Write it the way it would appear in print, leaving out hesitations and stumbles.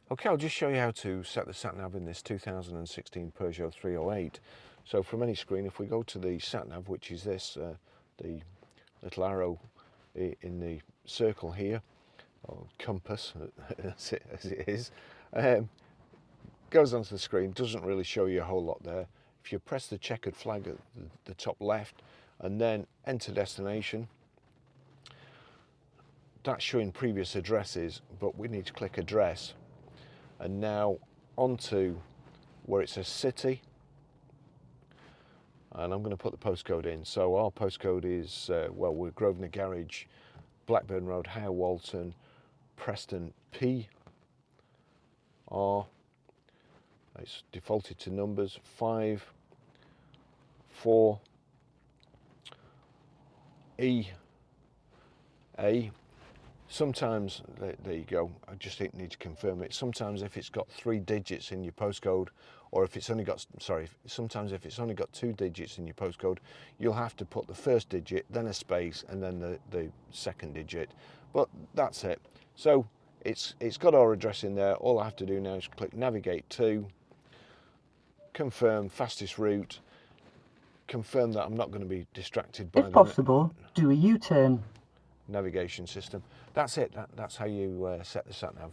Okay, I'll just show you how to set the sat-nav in this 2016 Peugeot 308. So from any screen, if we go to the sat-nav, which is this, the little arrow in the circle here, or compass as it is, goes onto the screen, doesn't really show you a whole lot there. If you press the checkered flag at the top left and then enter destination, that's showing previous addresses, but we need to click address. And now onto where it says city, and I'm going to put the postcode in. So our postcode is, well, we're Grosvenor Garage, Blackburn Road, Higher Walton, Preston P R. It's defaulted to numbers 5 4 E A. Sometimes, there you go, I just need to confirm it. Sometimes if it's got 3 digits in your postcode, or if it's only got, sometimes if it's only got 2 digits in your postcode, you'll have to put the first digit, then a space, and then the second digit. But that's it. So it's got our address in there. All I have to do now is click navigate to, confirm fastest route, confirm that I'm not going to be distracted by If possible, do a U-turn. navigation system. That's it. That's how you set the sat nav.